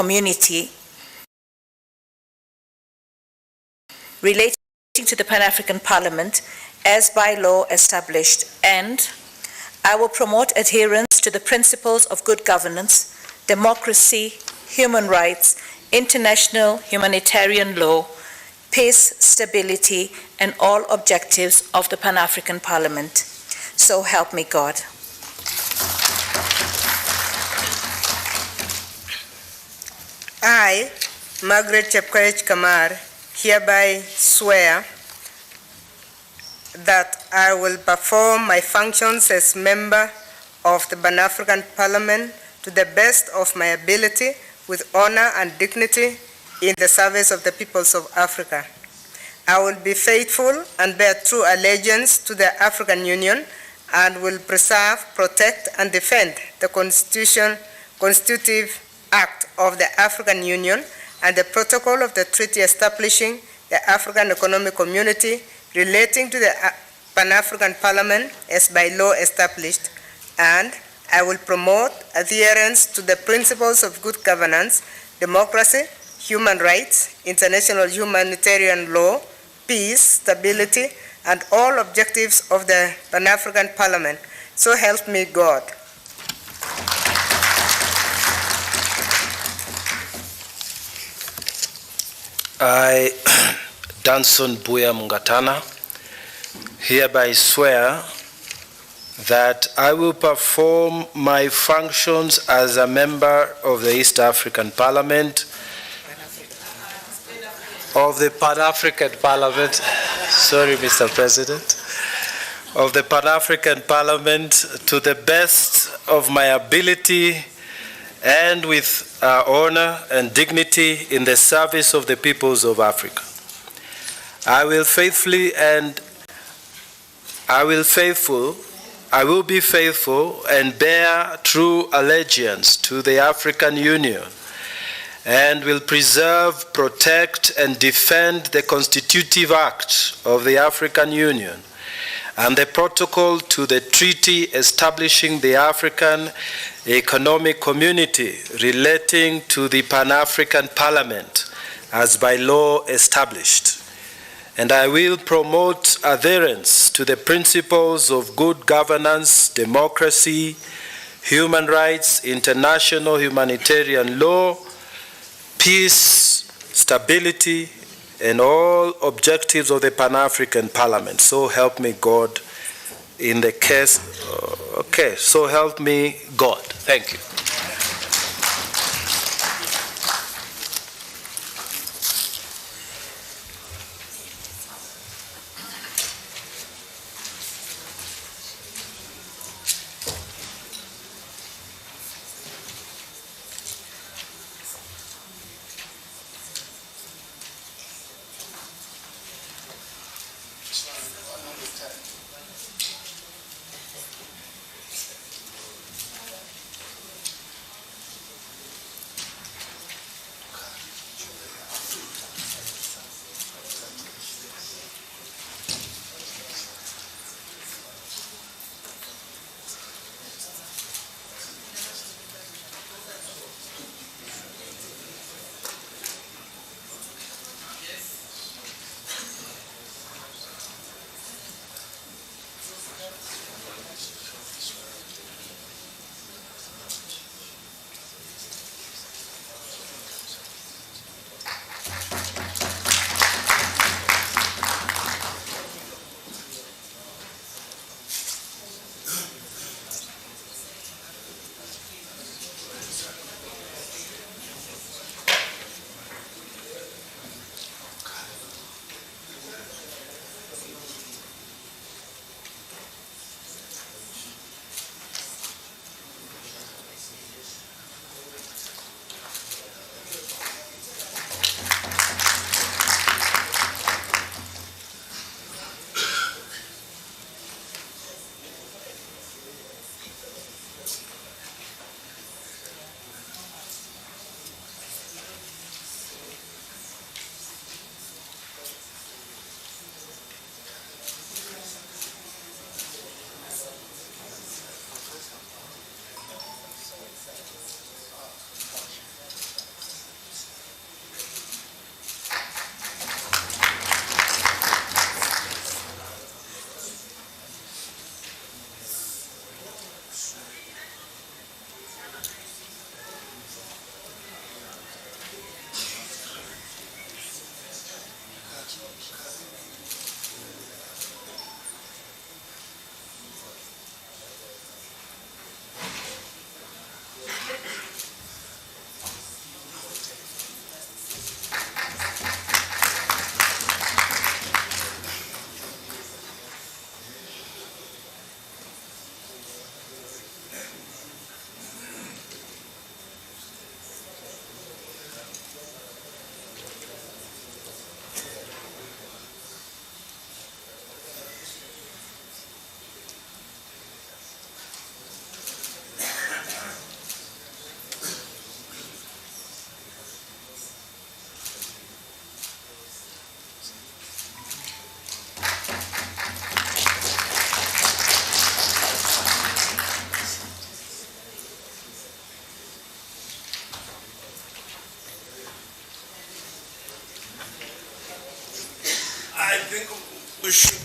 community relating to the Pan-African Parliament as by law established, and I will promote adherence to the principles of good governance, democracy, human rights, international humanitarian law, peace, stability, and all objectives of the Pan-African Parliament. So help me God. I, Margaret Chepkoech Kamar, hereby swear that I will perform my functions as member of the Pan-African Parliament to the best of my ability with honor and dignity in the service of the peoples of Africa. I will be faithful and bear true allegiance to the African Union and will preserve, protect, and defend the Constitutive Act of the African Union and the protocol of the treaty establishing the African Economic Community relating to the Pan-African Parliament as by law established, and I will promote adherence to the principles of good governance, democracy, human rights, international humanitarian law, peace, stability, and all objectives of the Pan-African Parliament. So help me God. I, Danson Buya Mungatana, hereby swear that I will perform my functions as a member of the East African Parliament, of the Pan-African Parliament, sorry Mr. President, of the Pan-African Parliament to the best of my ability and with honor and dignity in the service of the peoples of Africa. I will be faithful and bear true allegiance to the African Union and will preserve, protect, and defend the Constitutive Act of the African Union and the protocol to the treaty establishing the African Economic Community relating to the Pan-African Parliament as by law established. And I will promote adherence to the principles of good governance, democracy, human rights, international humanitarian law, peace, stability, and all objectives of the Pan-African Parliament. So help me God in the case, okay, so help me God. Thank you.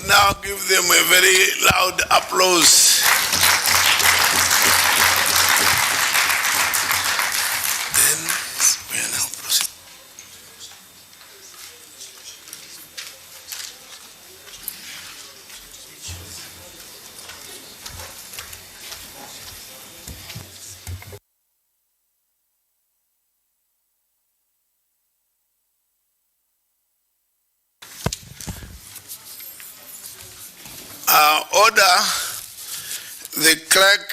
now give them a very loud applause. Then we are now proceeding. Order, the clerk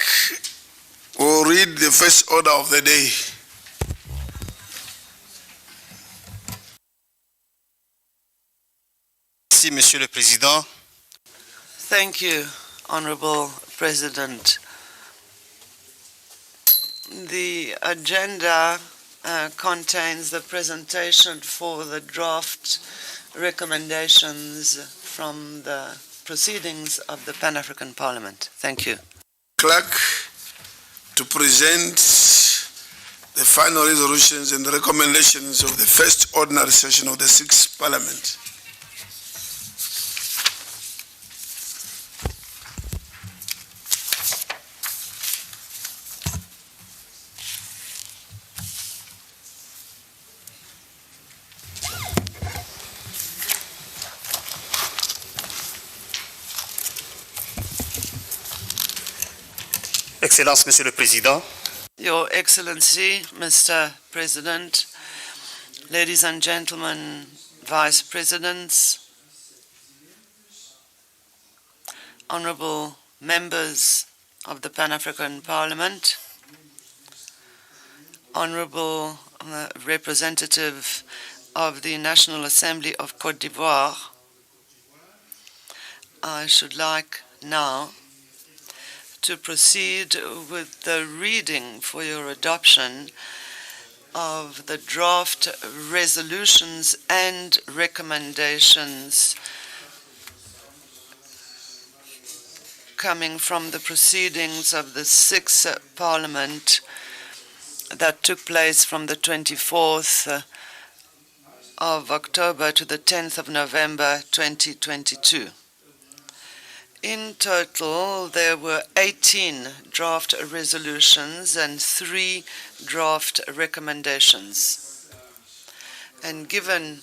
will read the first order of the day. Merci, Monsieur le Président. Thank you, Honorable President. The agenda contains the presentation for the draft recommendations from the proceedings of the Pan-African Parliament. Thank you. Clerk to present the final resolutions and the recommendations of the first ordinary session of the 6th Parliament. Excellence, Monsieur le Président. Your Excellency, Mr. President, ladies and gentlemen, Vice Presidents, honorable members of the Pan-African Parliament, honorable representative of the National Assembly of Côte d'Ivoire, I should like now to proceed with the reading for your adoption of the draft resolutions and recommendations coming from the proceedings of the 6th Parliament that took place from the 24th of October to the 10th of November 2022. In total, there were 18 draft resolutions and 3 draft recommendations. And given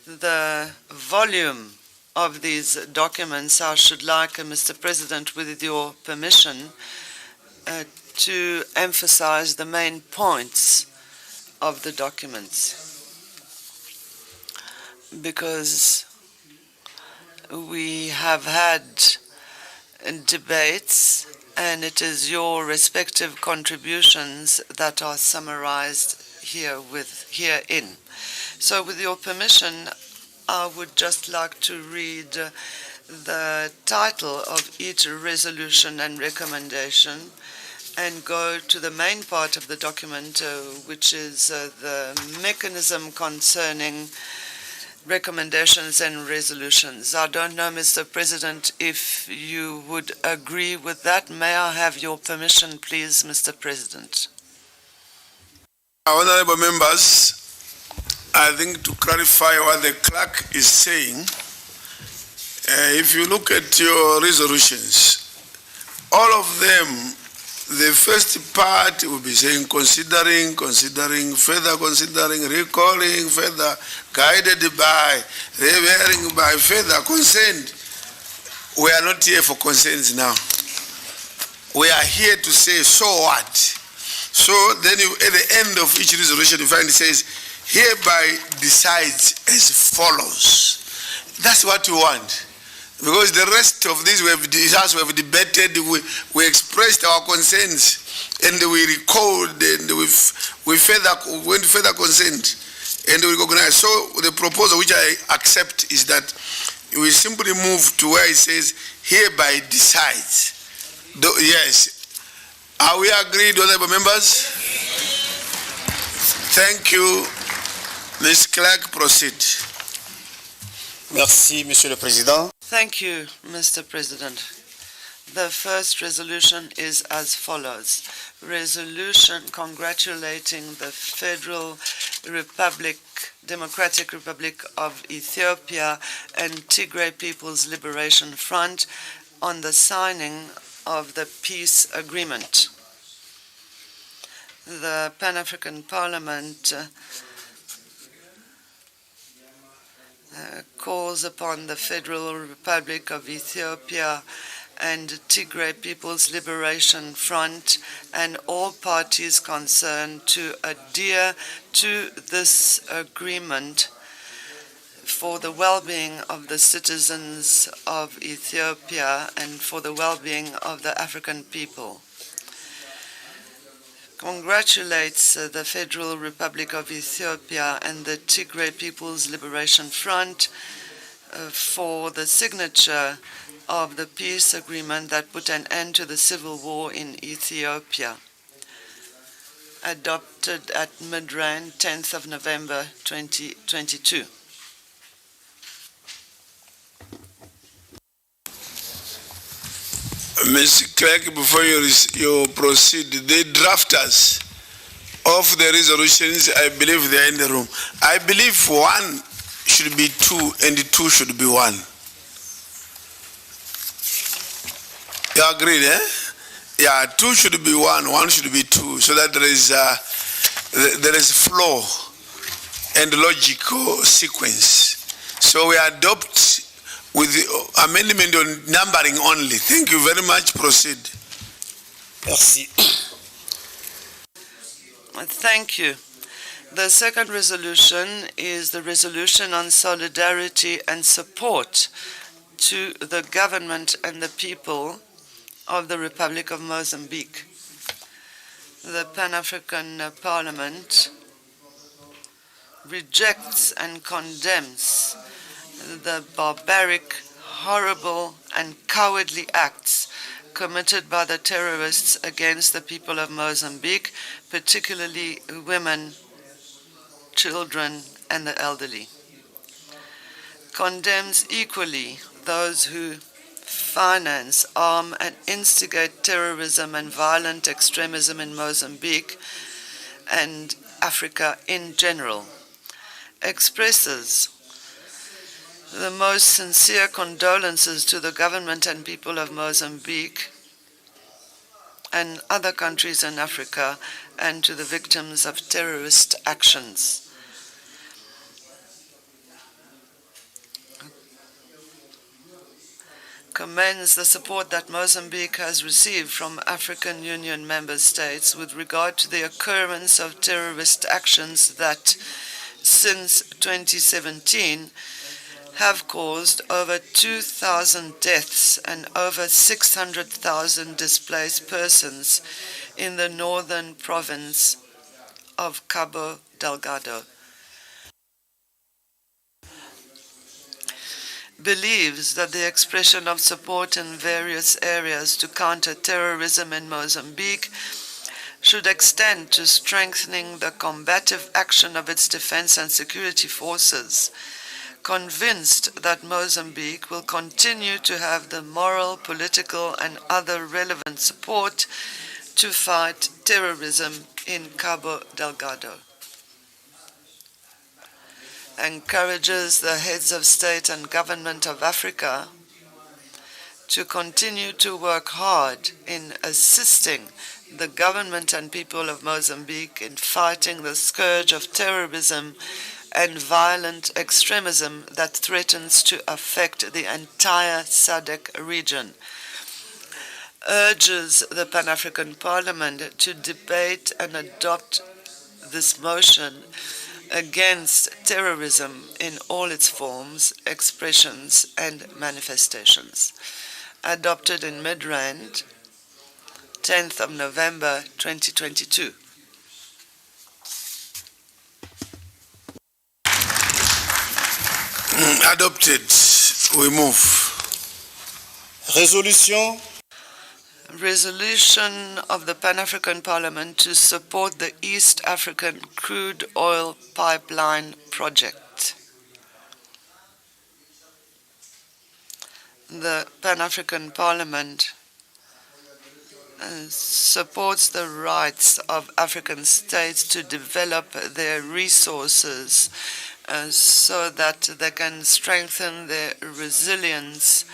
the volume of these documents, I should like, Mr. President, with your permission, to emphasize the main points of the documents, because we have had debates, and it is your respective contributions that are summarized herein. So with your permission, I would just like to read the title of each resolution and recommendation and go to the main part of the document, which is the mechanism concerning recommendations and resolutions. I don't know, Mr. President, if you would agree with that. May I have your permission, please, Mr. President? Honorable members, I think to clarify what the clerk is saying, if you look at your resolutions, all of them, the first part will be saying considering, further considering, recalling, further guided by, revering by, further consent. We are not here for consents now. We are here to say, so what? So then at the end of each resolution, you find it says, hereby decides as follows. That's what we want. Because the rest of this we have discussed, we have debated, we expressed our concerns, and we recalled, and we went further consent, and we recognize. So the proposal which I accept is that we simply move to where it says, hereby decides. Yes. Are we agreed, honorable members? Thank you. Ms. Clerk, proceed. Merci, Monsieur le Président. Thank you, Mr. President. The first resolution is as follows. Resolution congratulating the Federal Republic, Democratic Republic of Ethiopia and Tigray People's Liberation Front on the signing of the peace agreement. The Pan-African Parliament calls upon the Federal Republic of Ethiopia and Tigray People's Liberation Front and all parties concerned to adhere to this agreement for the well-being of the citizens of Ethiopia and for the well-being of the African people. Congratulates the Federal Republic of Ethiopia and the Tigray People's Liberation Front for the signature of the peace agreement that put an end to the civil war in Ethiopia, adopted at Midrand, 10th of November 2022. Mr. Clerk, before you proceed, the drafters of the resolutions, I believe they are in the room. I believe one should be two and two should be one. You agree, eh? Yeah, two should be one should be two, so that there is flow and logical sequence. So we adopt with the amendment on numbering only. Thank you very much. Proceed. Merci. Thank you. The second resolution is the resolution on solidarity and support to the government and the people of the Republic of Mozambique. The Pan-African Parliament rejects and condemns the barbaric, horrible, and cowardly acts committed by the terrorists against the people of Mozambique, particularly women, children, and the elderly. Condemns equally those who finance, arm, and instigate terrorism and violent extremism in Mozambique and Africa in general. Expresses the most sincere condolences to the government and people of Mozambique and other countries in Africa and to the victims of terrorist actions. Commends the support that Mozambique has received from African Union member states with regard to the occurrence of terrorist actions that, since 2017, have caused over 2,000 deaths and over 600,000 displaced persons in the northern province of Cabo Delgado. Believes that the expression of support in various areas to counter terrorism in Mozambique should extend to strengthening the combative action of its defense and security forces, convinced that Mozambique will continue to have the moral, political, and other relevant support to fight terrorism in Cabo Delgado. Encourages the heads of state and government of Africa to continue to work hard in assisting the government and people of Mozambique in fighting the scourge of terrorism and violent extremism that threatens to affect the entire SADC region. Urges the Pan-African Parliament to debate and adopt this motion against terrorism in all its forms, expressions, and manifestations. Adopted in Midrand, 10th of November 2022. Adopted. We move. Resolution of the Pan-African Parliament to support the East African crude oil pipeline project. The Pan-African Parliament supports the rights of African states to develop their resources so that they can strengthen their resilience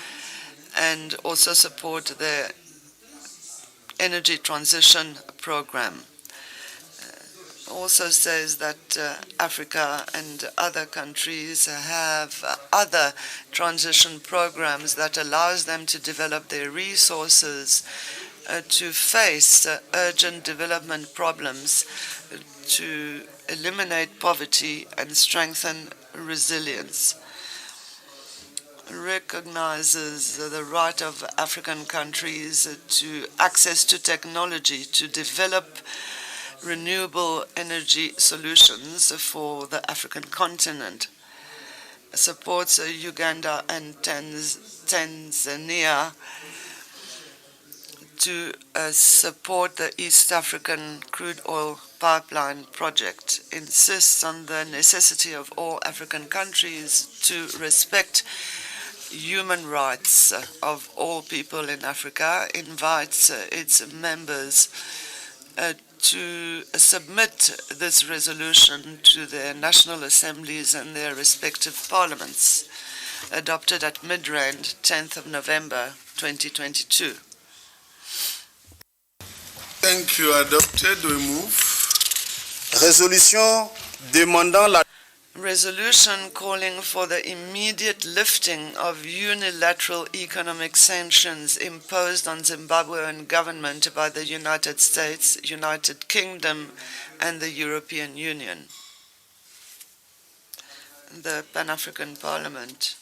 and also support their energy transition program. Also says that Africa and other countries have other transition programs that allows them to develop their resources to face urgent development problems, to eliminate poverty and strengthen resilience. Recognizes the right of African countries to access to technology to develop renewable energy solutions for the African continent. Supports Uganda and Tanzania to support the East African crude oil pipeline project. Insists on the necessity of all African countries to respect human rights of all people in Africa. Invites its members to submit this resolution to their national assemblies and their respective parliaments, adopted at Midrand, 10th of November, 2022. Thank you. Adopted. We move. Résolution demandant la Resolution calling for the immediate lifting of unilateral economic sanctions imposed on Zimbabwean government by the United States, United Kingdom, and the European Union. The Pan-African Parliament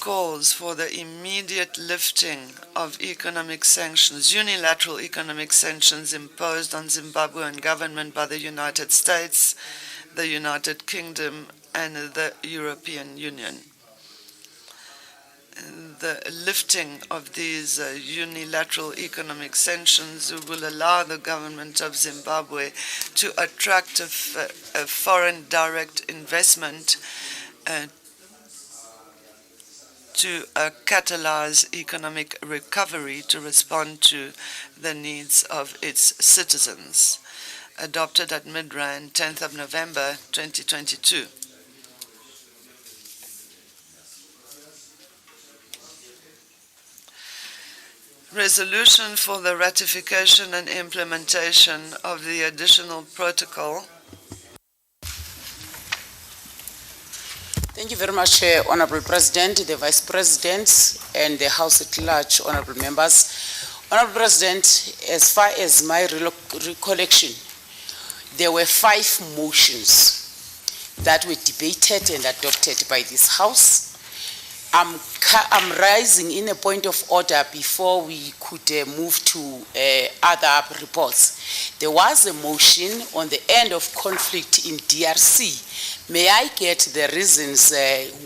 calls for the immediate lifting of economic sanctions, unilateral economic sanctions imposed on Zimbabwean government by the United States, the United Kingdom, and the European Union. The lifting of these unilateral economic sanctions will allow the government of Zimbabwe to attract a foreign direct investment to catalyze economic recovery to respond to the needs of its citizens. Adopted at Midrand, 10th of November, 2022. Resolution for the ratification and implementation of the additional protocol. Thank you very much, Honorable President, the Vice President, and the House at large, Honorable Members. Honorable President, as far as my recollection, there were 5 motions that were debated and adopted by this House. I'm rising in a point of order before we could move to other reports. There was a motion on the end of conflict in DRC. May I get the reasons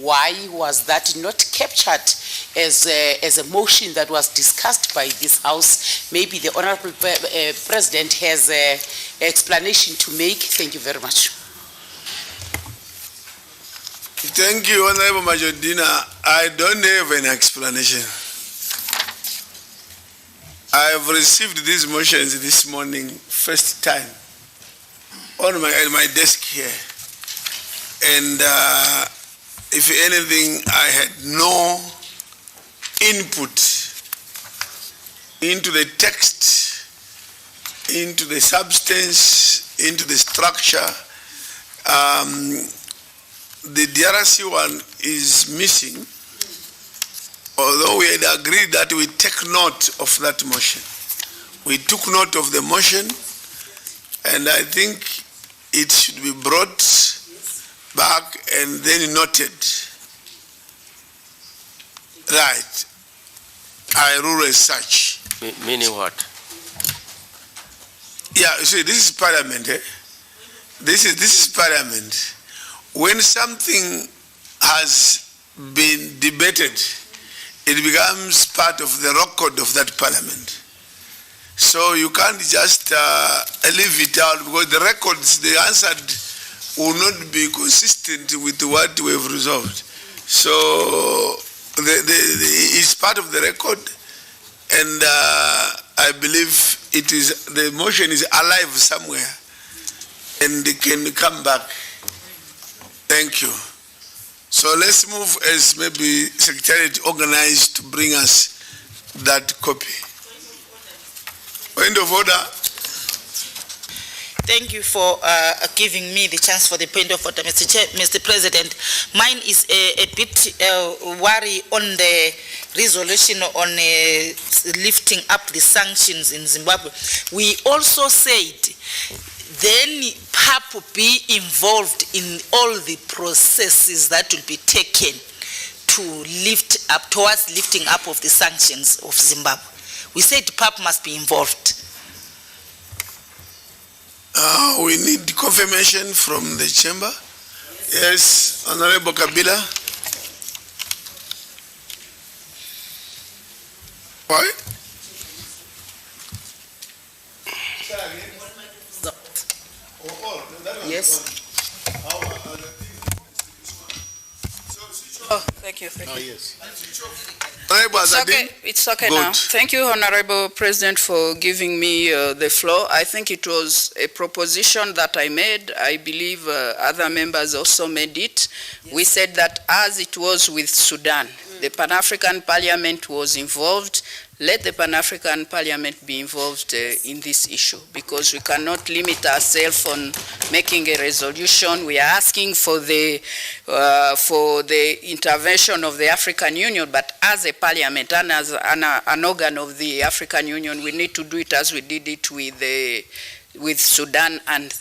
why was that not captured as a motion that was discussed by this House? Maybe the Honorable President has an explanation to make. Thank you very much. Thank you, Honorable Majordina. I don't have an explanation. I have received these motions this morning, first time, on my desk here. And if anything, I had no input into the text, into the substance, into the structure. The DRC one is missing, although we had agreed that we take note of that motion. We took note of the motion, and I think it should be brought back and then noted. Right. I rule as such. Meaning what? Yeah, you see, this is Parliament. This is Parliament. When something has been debated, it becomes part of the record of that Parliament. So you can't just leave it out, because the records they answered will not be consistent with what we have resolved. So it's part of the record, and I believe the motion is alive somewhere, and it can come back. Thank you. So let's move as maybe Secretariat organized to bring us that copy. Point of order. Thank you for giving me the chance for the point of order, Mr. President. Mine is a bit worry on the resolution on lifting up the sanctions in Zimbabwe. We also said then PAP will be involved in all the processes that will be taken to lift up, towards lifting up of the sanctions of Zimbabwe. We said PAP must be involved. We need confirmation from the chamber. Yes, Honorable Kabila. Why? Yes. Oh, thank you. Yes. It's okay Good. now. Thank you, Honorable President, for giving me the floor. I think it was a proposition that I made. I believe other members also made it. Yes. We said that as it was with Sudan, the Pan-African Parliament was involved. Let the Pan-African Parliament be involved in this issue, because we cannot limit ourselves on making a resolution. We are asking for the intervention of the African Union, but as a parliament and as an organ of the African Union, we need to do it as we did it with Sudan and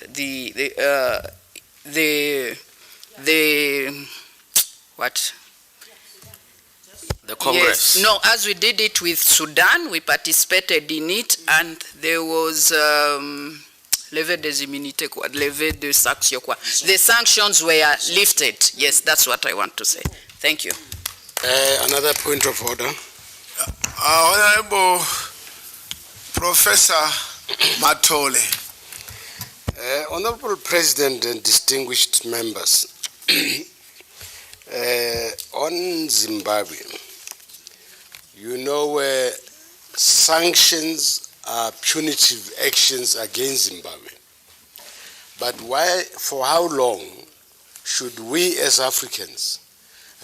The Congress. Yes. No, as we did it with Sudan, we participated in it, and there was levée des immunités, levée de sanctions. The sanctions were lifted. Yes, that's what I want to say. Thank you. Another point of order. Honorable Professor Matole. Honorable President and distinguished members, on Zimbabwe, you know, sanctions are punitive actions against Zimbabwe. But why, for how long should we as Africans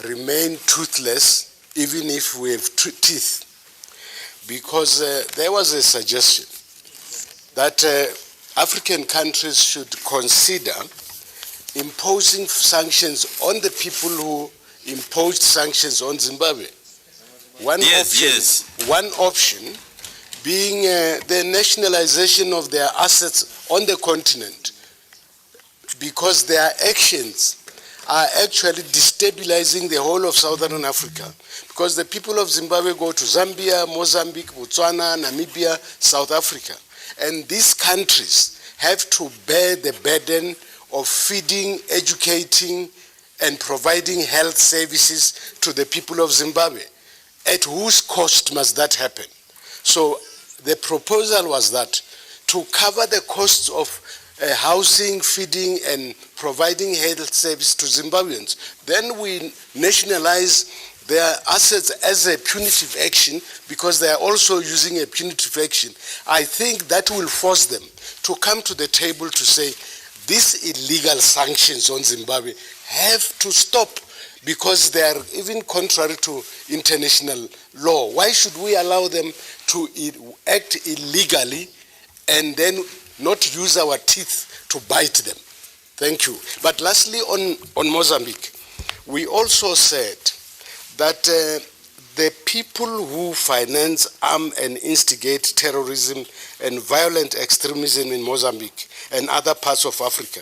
remain toothless even if we have teeth? Because there was a suggestion that African countries should consider imposing sanctions on the people who imposed sanctions on Zimbabwe. One option being the nationalization of their assets on the continent, because their actions are actually destabilizing the whole of Southern Africa. Because the people of Zimbabwe go to Zambia, Mozambique, Botswana, Namibia, South Africa. And these countries have to bear the burden of feeding, educating, and providing health services to the people of Zimbabwe. At whose cost must that happen? So the proposal was that to cover the costs of housing, feeding, and providing health service to Zimbabweans, then we nationalize their assets as a punitive action, because they are also using a punitive action. I think that will force them to come to the table to say, these illegal sanctions on Zimbabwe have to stop, because they are even contrary to international law. Why should we allow them to act illegally and then not use our teeth to bite them? Thank you. But lastly, on Mozambique, we also said that the people who finance, arm, and instigate terrorism and violent extremism in Mozambique and other parts of Africa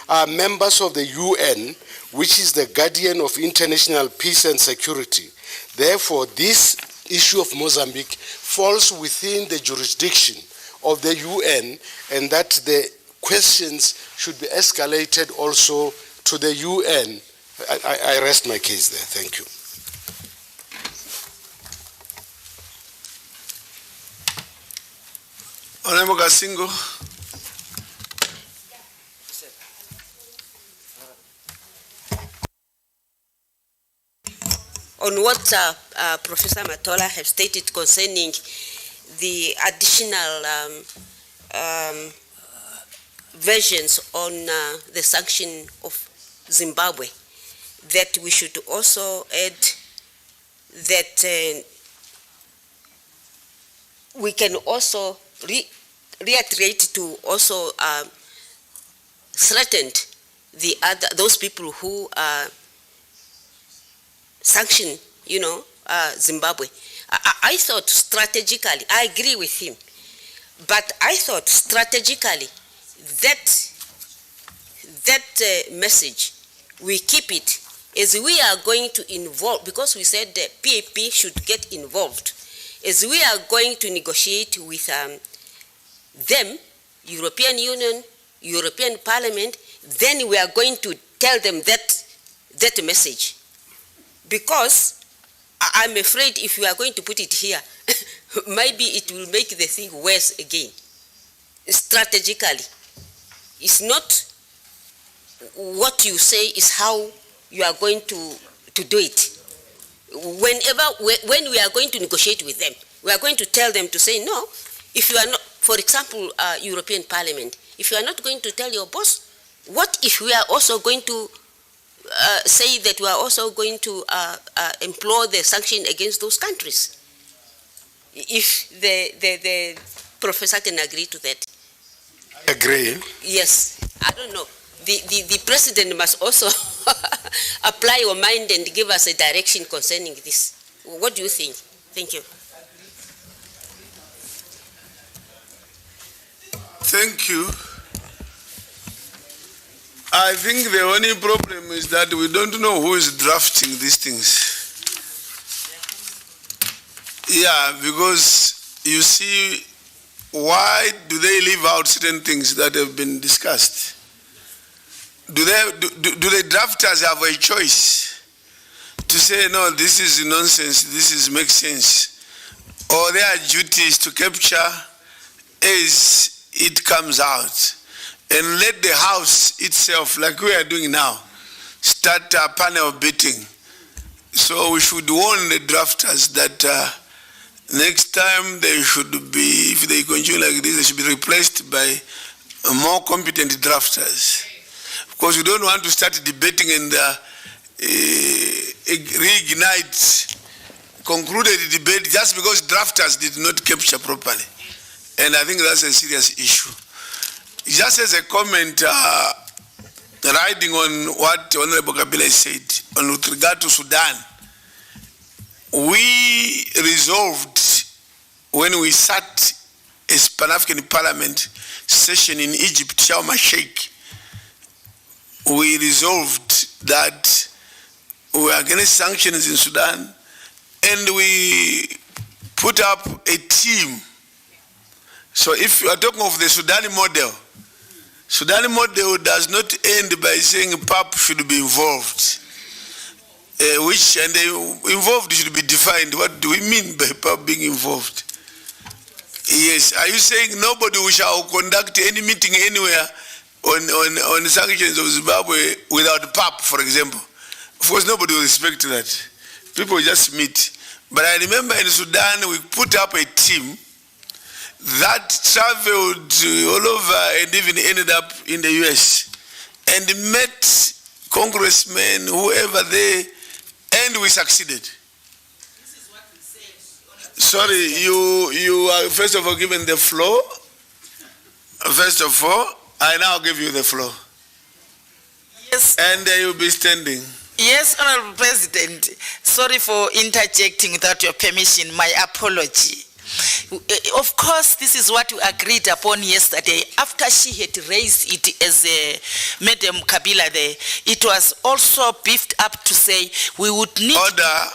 are members of the UN, which is the guardian of international peace and security. Therefore, this issue of Mozambique falls within the jurisdiction of the UN, and that the questions should be escalated also to the UN. I rest my case there. Thank you. Honorable Gasingo. On WhatsApp, Professor Matola have stated concerning the additional versions on the sanction of Zimbabwe, that we should also add that we can also reiterate to also threaten those people who sanction, Zimbabwe. I thought strategically, I agree with him, but I thought strategically that message, we keep it as we are going to involve, because we said the PAP should get involved, as we are going to negotiate with them, European Union, European Parliament, then we are going to tell them that message. Because I'm afraid if we are going to put it here, maybe it will make the thing worse again. Strategically, it's not what you say, is how you are going to do it. When we are going to negotiate with them, we are going to tell them to say, no, if you are not, for example, European Parliament, if you are not going to tell your boss, what if we are also going to say that we are also going to employ the sanction against those countries? If the professor can agree to that. I agree. Yes, I don't know. The president must also apply your mind and give us a direction concerning this. What do you think? Thank you. Thank you. I think the only problem is that we don't know who is drafting these things. Yeah, because you see, why do they leave out certain things that have been discussed? Do the drafters have a choice to say, no, this is nonsense, this makes sense? Or their duty is to capture as it comes out and let the House itself, like we are doing now, start a panel beating? So we should warn the drafters that next time they should be, if they continue like this, they should be replaced by more competent drafters. Because we don't want to start debating and reignite concluded debate just because drafters did not capture properly. And I think that's a serious issue. Just as a comment, riding on what Honorable Kabila said with regard to Sudan, we resolved when we sat as Pan-African Parliament session in Egypt, Sharm el-Sheikh, we resolved that we are against sanctions in Sudan, and we put up a team. So if you are talking of the Sudani model does not end by saying PAP should be involved, and involved should be defined. What do we mean by PAP being involved? Yes, are you saying nobody shall conduct any meeting anywhere on sanctions of Zimbabwe without PAP, for example? Of course, nobody will respect that. People just meet. But I remember in Sudan, we put up a team that traveled all over and even ended up in the US and met congressmen, whoever they, and we succeeded. This is what we said. Sorry, you are first of all given the floor. First of all, I now give you the floor. Yes. And you'll be standing. Yes, Honorable President. Sorry for interjecting without your permission. My apology. Of course, this is what we agreed upon yesterday. After she had raised it as Madam Kabila there, it was also beefed up to say we would need... Order.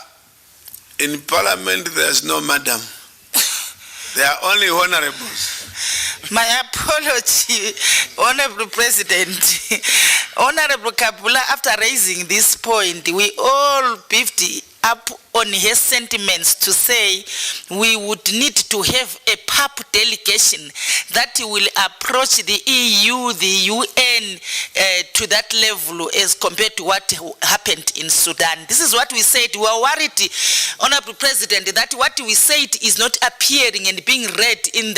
In Parliament, there's no madam. There are only honorables. My apology, Honorable President. Honorable Kabula, after raising this point, we all beefed up on her sentiments to say we would need to have a PAP delegation that will approach the EU, the UN to that level as compared to what happened in Sudan. This is what we said. We are worried, Honorable President, that what we said is not appearing and being read in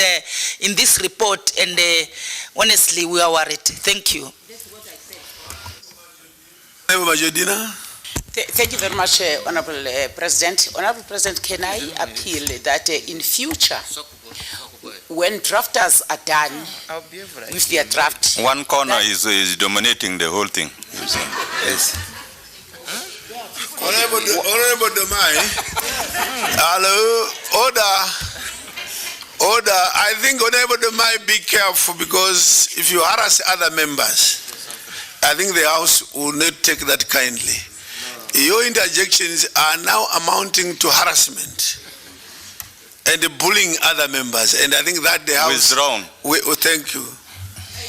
this report, and honestly we are worried. Thank you. Thank you very much, Honorable President. Honorable President, can I appeal that in future, when drafters are done with their draft... One corner is dominating the whole thing. Yes. Honorable Domai, hello, order. I think Honorable Domai, be careful, because if you harass other members, I think the House will not take that kindly. Your interjections are now amounting to harassment and bullying other members, and I think that the House... Withdrawn. Thank you.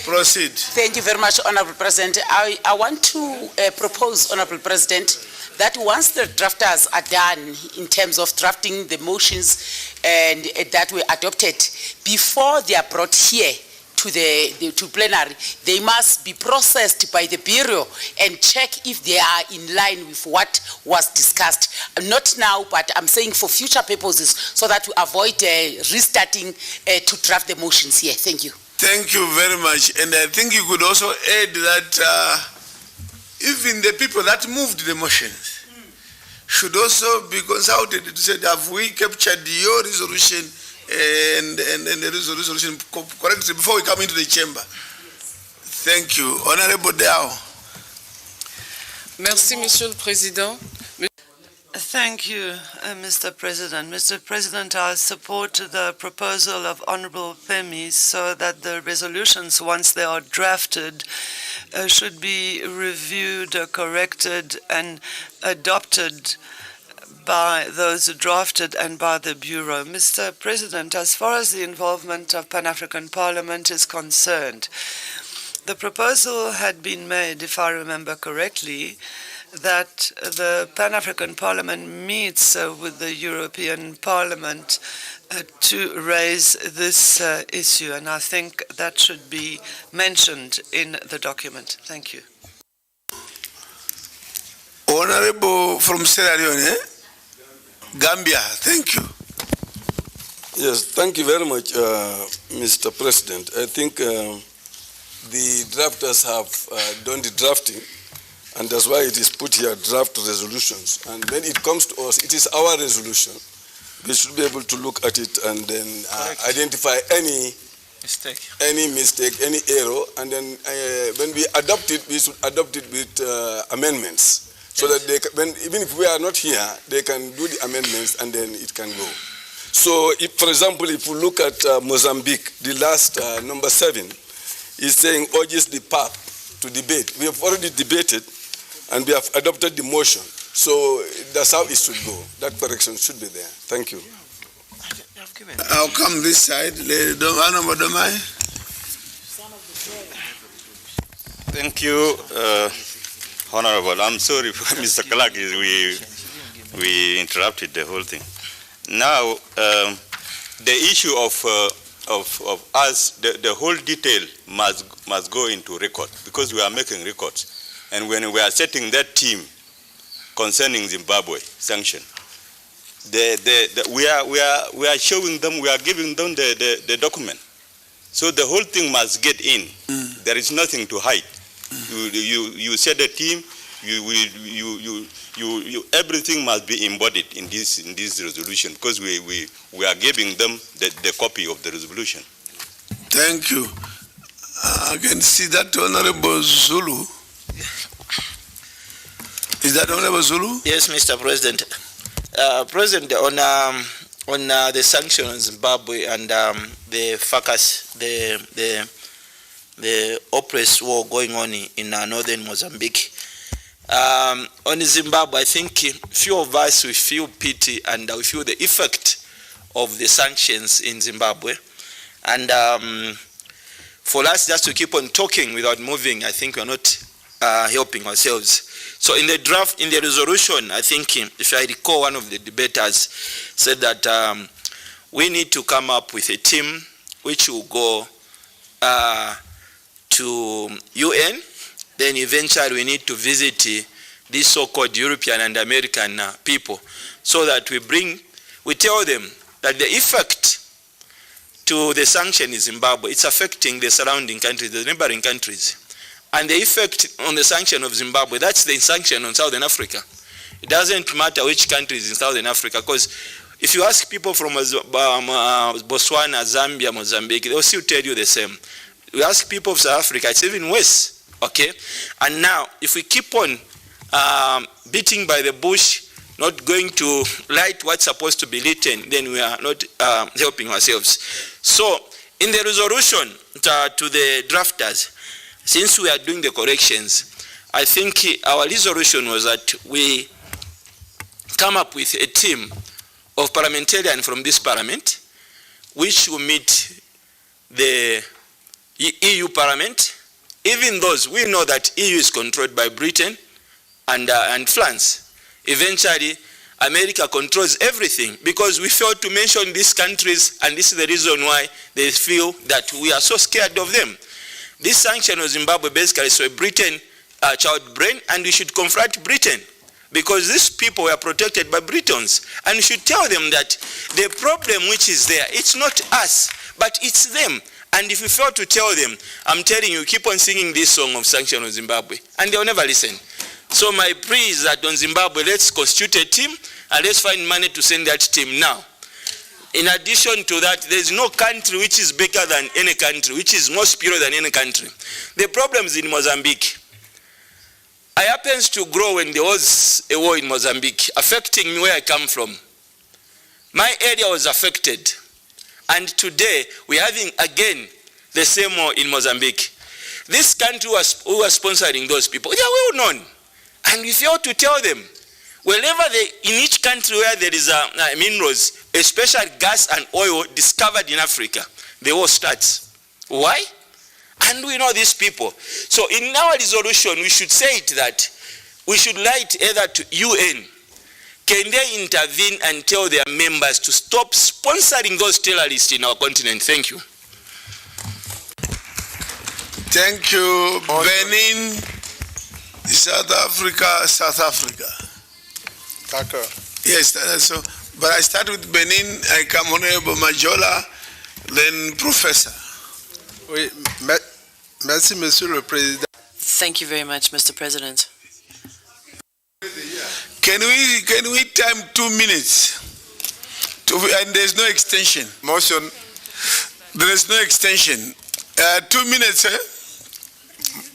Proceed. Thank you very much, Honorable President. I want to propose, Honorable President, that once the drafters are done in terms of drafting the motions and that were adopted, before they are brought here to plenary, they must be processed by the Bureau and check if they are in line with what was discussed. Not now, but I'm saying for future purposes, so that we avoid restarting to draft the motions here. Thank you. Thank you very much. And I think you could also add that even the people that moved the motions should also be consulted to say, have we captured your resolution and the resolution correctly before we come into the chamber? Thank you. Honorable Dow. Merci, Monsieur le Président. Thank you, Mr. President. Mr. President, I support the proposal of Honorable Femi so that the resolutions, once they are drafted, should be reviewed, corrected, and adopted by those drafted and by the Bureau. Mr. President, as far as the involvement of Pan-African Parliament is concerned, the proposal had been made, if I remember correctly, that the Pan-African Parliament meets with the European Parliament to raise this issue, and I think that should be mentioned in the document. Thank you. Honorable from Sierra Leone, Gambia, thank you. Yes, thank you very much, Mr. President. I think the drafters have done the drafting, and that's why it is put here, draft resolutions. And when it comes to us, it is our resolution. We should be able to look at it and then identify any mistake, any error, and then when we adopt it, we should adopt it with amendments. So that they can, even if we are not here, they can do the amendments and then it can go. So, if, for example, if we look at Mozambique, the last number 7 is saying urges the PAP to debate. We have already debated and we have adopted the motion. So that's how it should go. That correction should be there. Thank you. I'll come this side. Thank you, Honorable. I'm sorry, Mr. Clark, we interrupted the whole thing. Now, the issue of us, the whole detail must go into record because we are making records. And when we are setting that team concerning Zimbabwe sanction, we are showing them, we are giving them the document. So the whole thing must get in. There is nothing to hide. You set a team. Everything must be embodied in this resolution because we are giving them the copy of the resolution. Thank you. I can see that Honorable Zulu. Is that Honorable Zulu? Yes, Mr. President. President, on the sanctions on Zimbabwe and the fracas, the oppressed war going on in northern Mozambique. On Zimbabwe, I think few of us, we feel pity and we feel the effect of the sanctions in Zimbabwe. And for us just to keep on talking without moving, I think we're not helping ourselves. So in the draft, in the resolution, I think, if I recall, one of the debaters said that we need to come up with a team which will go to UN, then eventually we need to visit these so-called European and American people, so that we tell them that the effect to the sanction in Zimbabwe, it's affecting the surrounding countries, the neighboring countries. And the effect on the sanction of Zimbabwe, that's the sanction on Southern Africa. It doesn't matter which country is in Southern Africa, because if you ask people from Botswana, Zambia, Mozambique, they'll still tell you the same. You ask people of South Africa, it's even worse, okay? And now, if we keep on beating by the bush, not going to write what's supposed to be written, then we are not helping ourselves. So, in the resolution to the drafters, since we are doing the corrections, I think our resolution was that we come up with a team of parliamentarians from this parliament, which will meet the EU Parliament. Even those, we know that EU is controlled by Britain and France. Eventually, America controls everything, because we failed to mention these countries, and this is the reason why they feel that we are so scared of them. This sanction of Zimbabwe basically is a Britain child brain, and we should confront Britain, because these people were protected by Britons, and we should tell them that the problem which is there, it's not us, but it's them. And if we fail to tell them, I'm telling you, keep on singing this song of sanction of Zimbabwe, and they'll never listen. So my plea is that on Zimbabwe, let's constitute a team, and let's find money to send that team now. In addition to that, there's no country which is bigger than any country, which is more superior than any country. The problems in Mozambique. I happened to grow when there was a war in Mozambique, affecting me where I come from. My area was affected. And today, we're having again the same war in Mozambique. This country who was sponsoring those people, they are well known. And we fail to tell them. Wherever in each country where there is minerals, especially gas and oil discovered in Africa, the war starts. Why? And we know these people. So in our resolution, we should say it that we should write either to UN, can they intervene and tell their members to stop sponsoring those terrorists in our continent? Thank you. Thank you. Benin, South Africa. D'accord. Yes, so, but I start with Benin, I come Honorable Majola, then Professor. Oui, merci, Monsieur le Président. Thank you very much, Mr. President. Can we time 2 minutes? And there's no extension. Motion. There is no extension. 2 minutes, eh?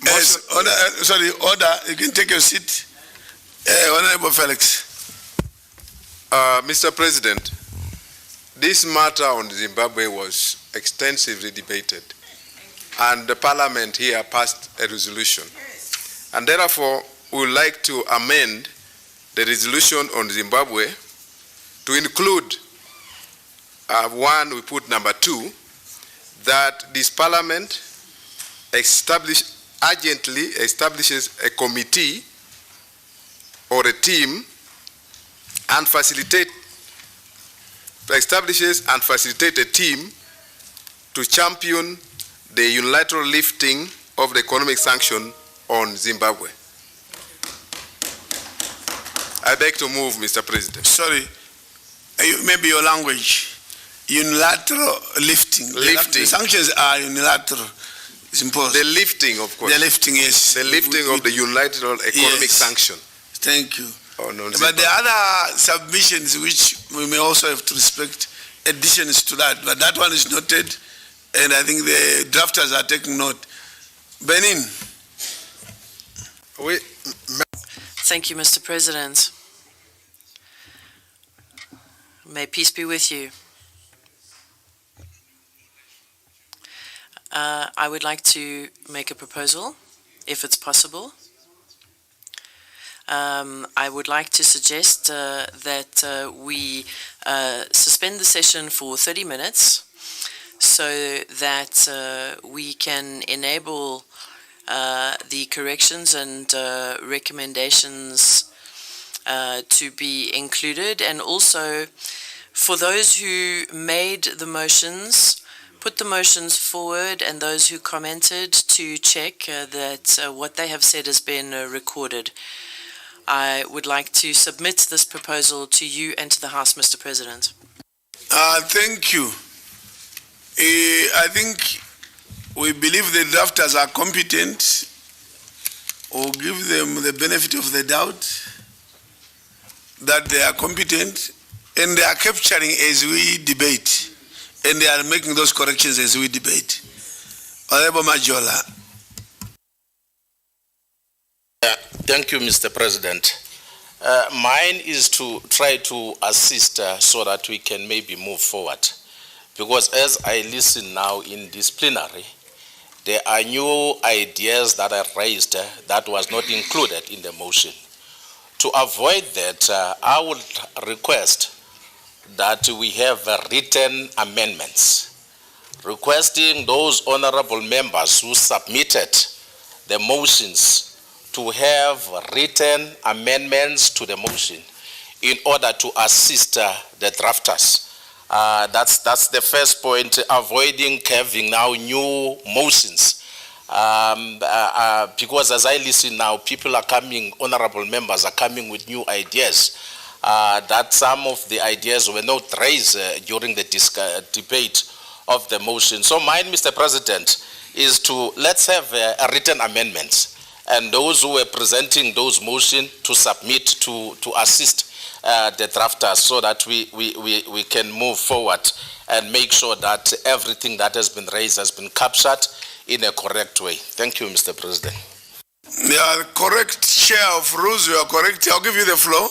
Yes, order. You can take your seat. Honorable Felix. Mr. President, this matter on Zimbabwe was extensively debated, and the Parliament here passed a resolution. And therefore, we would like to amend the resolution on Zimbabwe to include one, we put number 2, that this Parliament urgently establishes a committee or a team and establishes and facilitate a team to champion the unilateral lifting of the economic sanction on Zimbabwe. I beg to move, Mr. President. Sorry, maybe your language. Unilateral lifting. The sanctions are unilateral. It's imposed. The lifting, of course. The lifting, yes. The lifting of the unilateral economic sanction. Thank you. On but the other submissions which we may also have to respect, additions to that, but that one is noted, and I think the drafters are taking note. Benin. Thank you, Mr. President. May peace be with you. I would like to make a proposal, if it's possible. I would like to suggest that we suspend the session for 30 minutes so that we can enable the corrections and recommendations to be included, and also for those who made the motions, put the motions forward, and those who commented to check that what they have said has been recorded. I would like to submit this proposal to you and to the House, Mr. President. Thank you. I think we believe the drafters are competent, or give them the benefit of the doubt that they are competent, and they are capturing as we debate, and they are making those corrections as we debate. Honorable Majola. Thank you, Mr. President. Mine is to try to assist so that we can maybe move forward. Because as I listen now in this plenary, there are new ideas that are raised that was not included in the motion. To avoid that, I would request that we have written amendments, requesting those honorable members who submitted the motions to have written amendments to the motion in order to assist the drafters. That's the first point, avoiding having now new motions. Because as I listen now, people are coming, honorable members are coming with new ideas that some of the ideas were not raised during the debate of the motion. So mine, Mr. President, is to let's have a written amendments, and those who were presenting those motions to submit to assist the drafters so that we can move forward and make sure that everything that has been raised has been captured in a correct way. Thank you, Mr. President. Yeah, correct, Chair of Rules, you are correct. I'll give you the floor.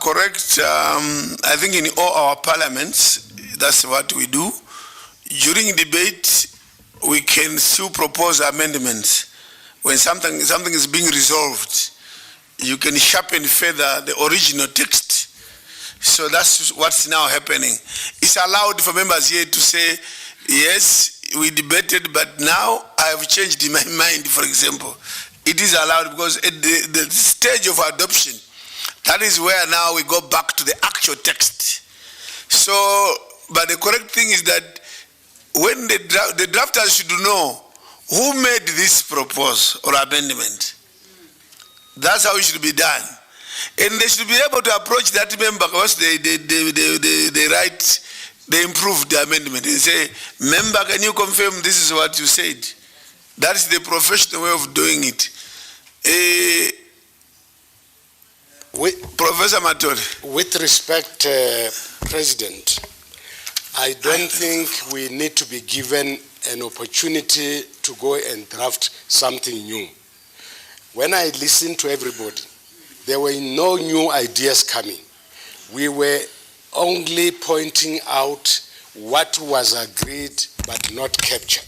Correct, I think in all our parliaments, that's what we do. During debate, we can still propose amendments. When something is being resolved, you can sharpen further the original text. So that's what's now happening. It's allowed for members here to say, yes, we debated, but now I have changed my mind, for example. It is allowed because at the stage of adoption, that is where now we go back to the actual text. So, but the correct thing is that when the drafters should know who made this proposal or amendment. That's how it should be done. And they should be able to approach that member because they improve the amendment and say, member, can you confirm this is what you said? That is the professional way of doing it. Professor Matore. With respect, President, I don't think we need to be given an opportunity to go and draft something new. When I listened to everybody, there were no new ideas coming. We were only pointing out what was agreed but not captured.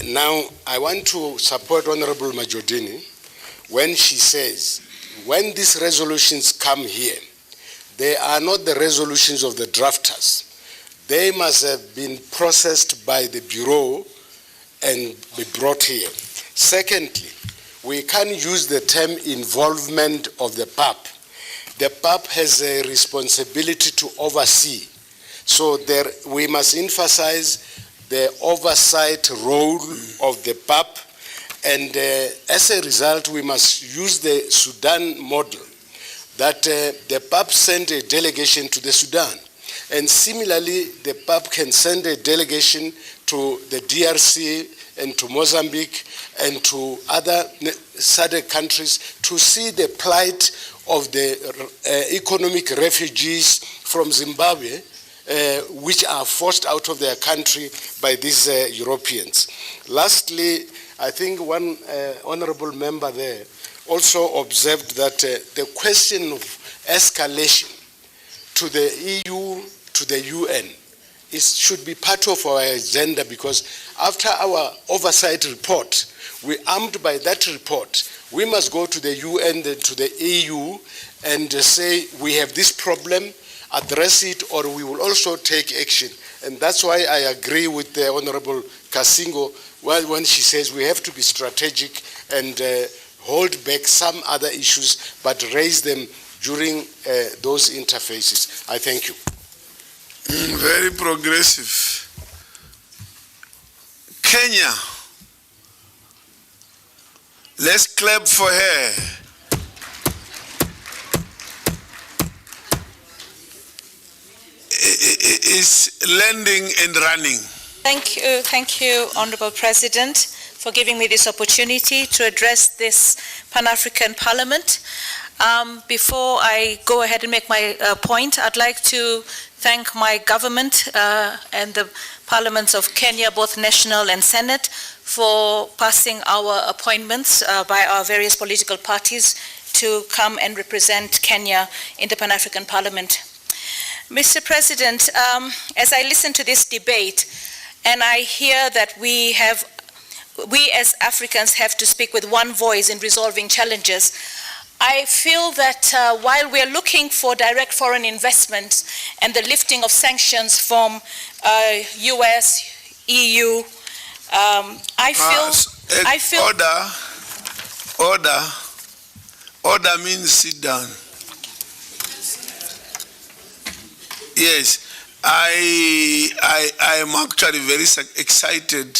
Now, I want to support Honorable Majodini when she says, when these resolutions come here, they are not the resolutions of the drafters. They must have been processed by the Bureau and be brought here. Secondly, we can use the term involvement of the PAP. The PAP has a responsibility to oversee. So we must emphasize the oversight role of the PAP, and as a result, we must use the Sudan model, that the PAP sent a delegation to the Sudan. And similarly, the PAP can send a delegation to the DRC and to Mozambique and to other SADC countries to see the plight of the economic refugees from Zimbabwe, which are forced out of their country by these Europeans. Lastly, I think one honorable member there also observed that the question of escalation to the EU, to the UN, should be part of our agenda, because after our oversight report, we armed by that report, we must go to the UN, to the EU, and say we have this problem, address it, or we will also take action. And that's why I agree with the Honorable Kasingo well, when she says we have to be strategic and hold back some other issues, but raise them during those interfaces. I thank you. Very progressive. Kenya. Let's clap for her. Is lending and running. Thank you, Honorable President, for giving me this opportunity to address this Pan-African Parliament. Before I go ahead and make my point, I'd like to thank my government and the parliaments of Kenya, both national and Senate, for passing our appointments by our various political parties to come and represent Kenya in the Pan-African Parliament. Mr. President, as I listen to this debate and I hear that we as Africans have to speak with one voice in resolving challenges, I feel that while we're looking for direct foreign investment and the lifting of sanctions from US, EU, I feel Order means sit down. Yes, I am actually very excited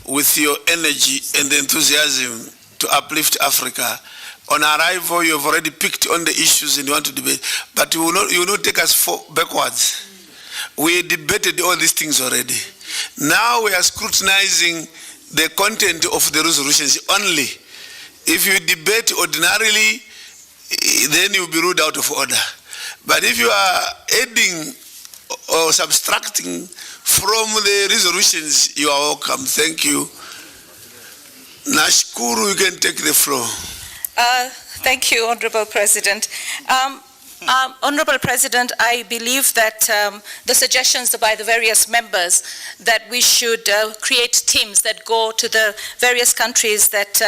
with your energy and enthusiasm to uplift Africa. On arrival, you have already picked on the issues and you want to debate, but you will not take us backwards. We debated all these things already. Now we are scrutinizing the content of the resolutions only. If you debate ordinarily, then you'll be ruled out of order. But if you are adding or subtracting from the resolutions, you are welcome. Thank you. Nashkuru, you can take the floor. Thank you, Honorable President. Honorable President, I believe that the suggestions by the various members that we should create teams that go to the various countries that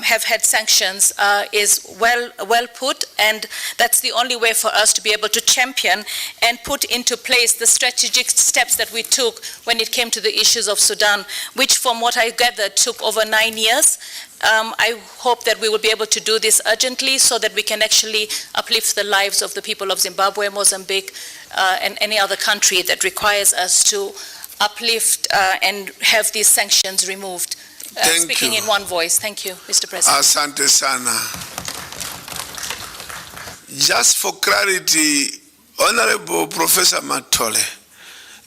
have had sanctions is well put, and that's the only way for us to be able to champion and put into place the strategic steps that we took when it came to the issues of Sudan, which from what I gathered took over 9 years. I hope that we will be able to do this urgently so that we can actually uplift the lives of the people of Zimbabwe, Mozambique, and any other country that requires us to uplift and have these sanctions removed. Speaking in one voice. Thank you, Mr. President. Asante sana. Just for clarity, Honorable Professor Matole,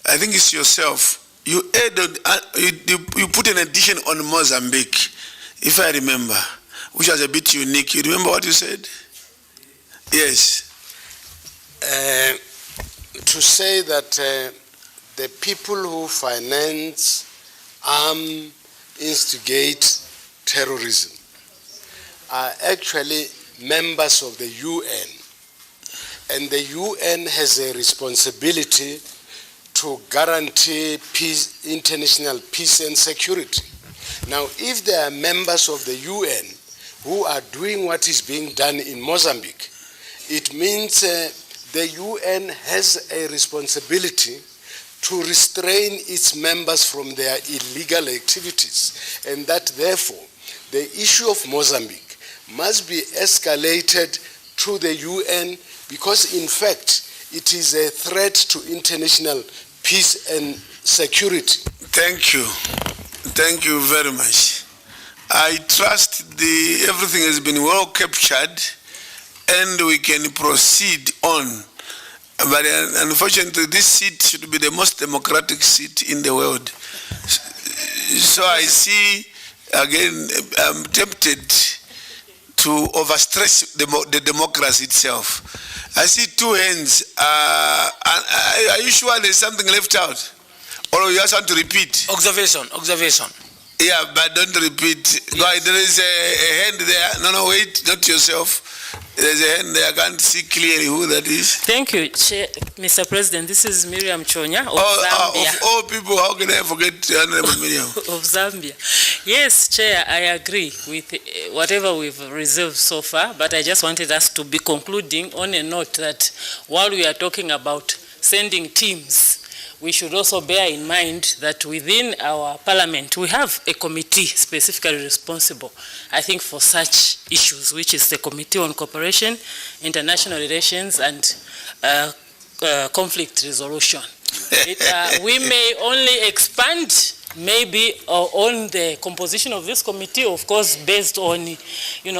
I think it's yourself. You added, you put an addition on Mozambique, if I remember, which was a bit unique. You remember what you said? Yes. To say that the people who finance, instigate terrorism are actually members of the UN, and the UN has a responsibility to guarantee peace, international peace and security. Now, if there are members of the UN who are doing what is being done in Mozambique, it means the UN has a responsibility to restrain its members from their illegal activities, and that therefore the issue of Mozambique must be escalated to the UN, because in fact it is a threat to international peace and security. Thank you. Thank you very much. I trust everything has been well captured and we can proceed on. But unfortunately, this seat should be the most democratic seat in the world. So I see, again, I'm tempted to overstress the democracy itself. I see two hands. Are you sure there's something left out? Or you just want to repeat? Observation. Yeah, but don't repeat. Yes. There is a hand there. No, wait, not yourself. There's a hand there. I can't see clearly who that is. Thank you, Mr. President. This is Miriam Chonya of Zambia. Of all people, how can I forget Honorable Miriam? Of Zambia. Yes, Chair, I agree with whatever we've reserved so far, but I just wanted us to be concluding on a note that while we are talking about sending teams, we should also bear in mind that within our parliament, we have a committee specifically responsible, I think, for such issues, which is the Committee on Cooperation, International Relations, and Conflict Resolution. We may only expand maybe on the composition of this committee, of course, based on,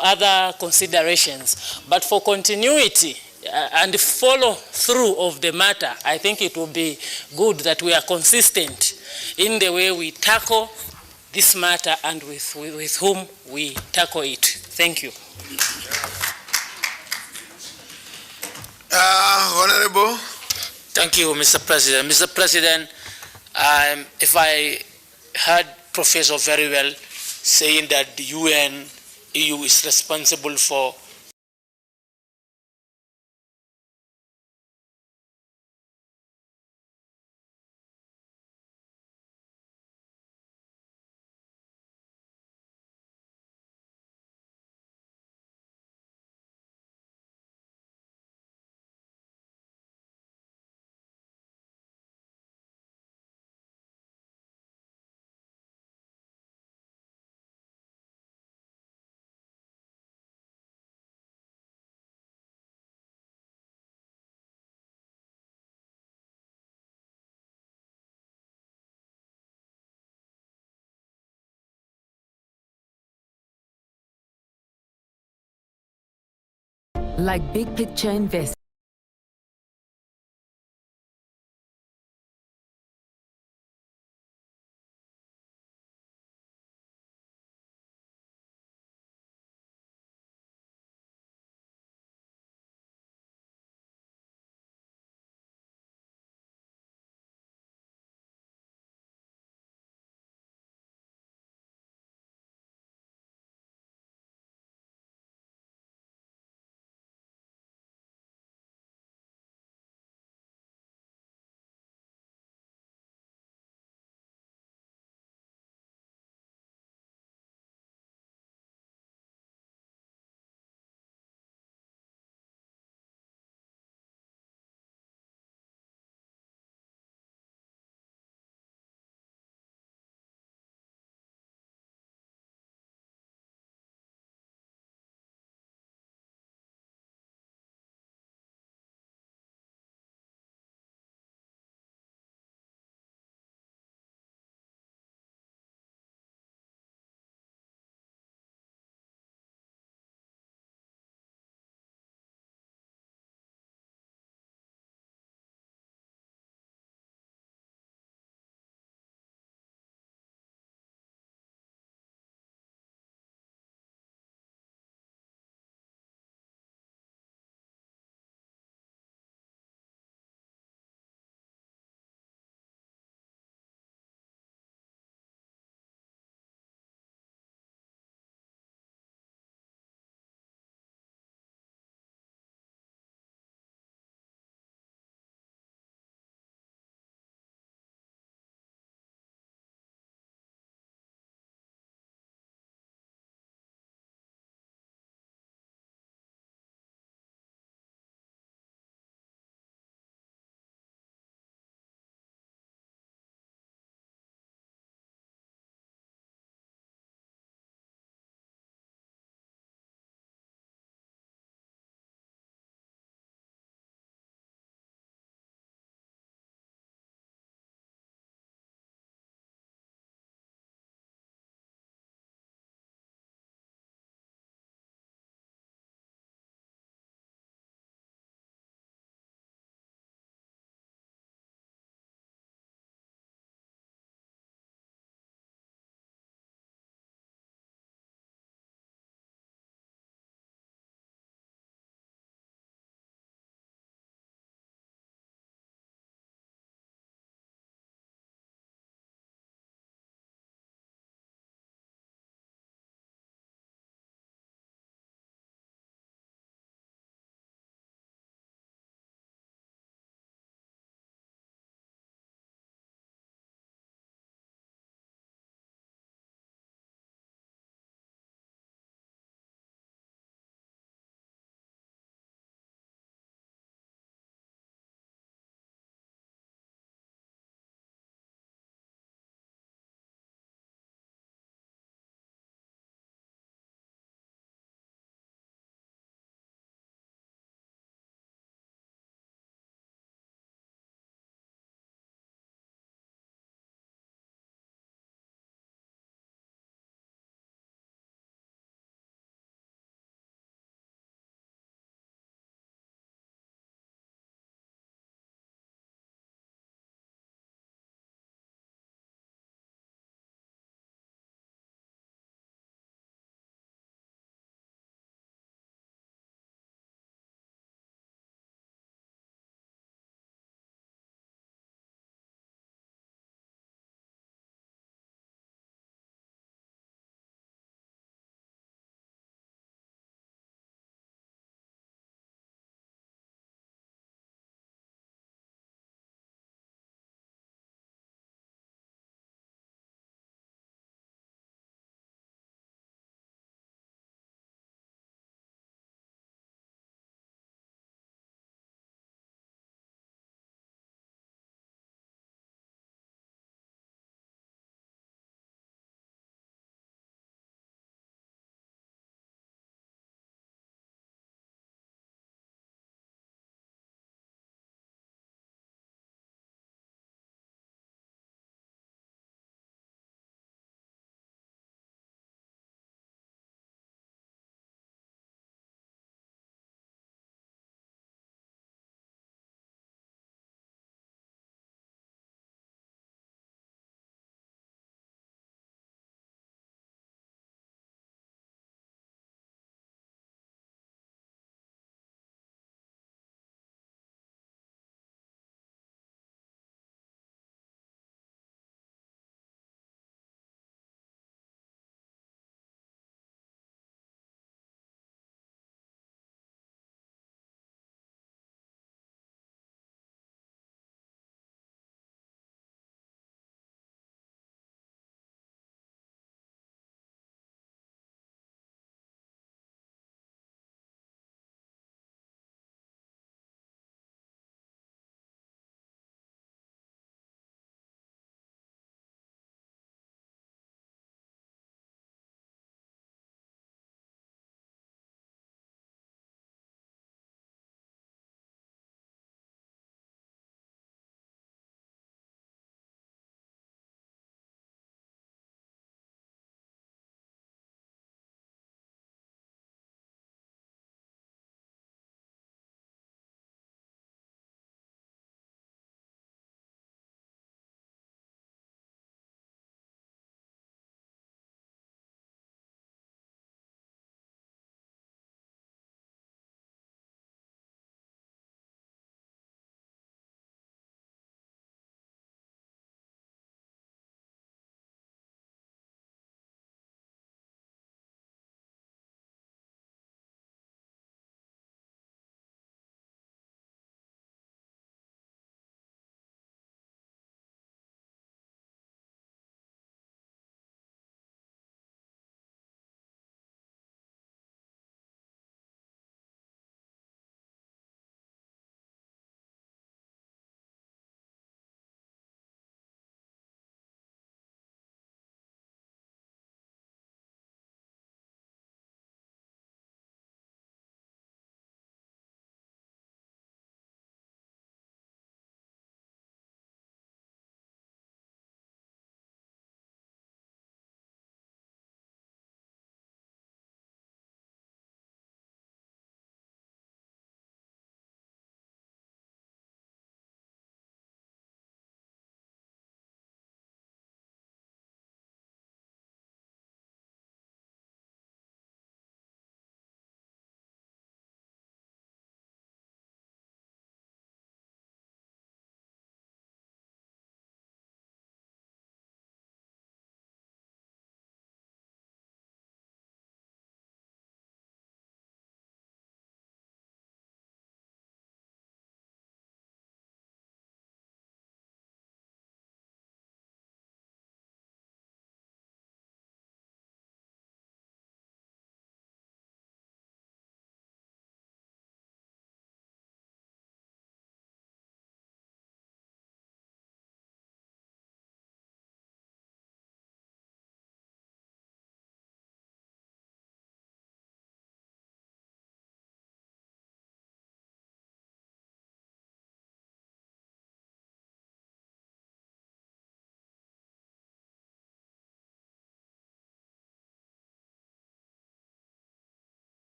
other considerations. But for continuity and follow through of the matter, I think it will be good that we are consistent in the way we tackle this matter and with whom we tackle it. Thank you. Honorable. Thank you, Mr. President. Mr. President, if I heard Professor very well saying that the UN, EU is responsible for Like big picture investment.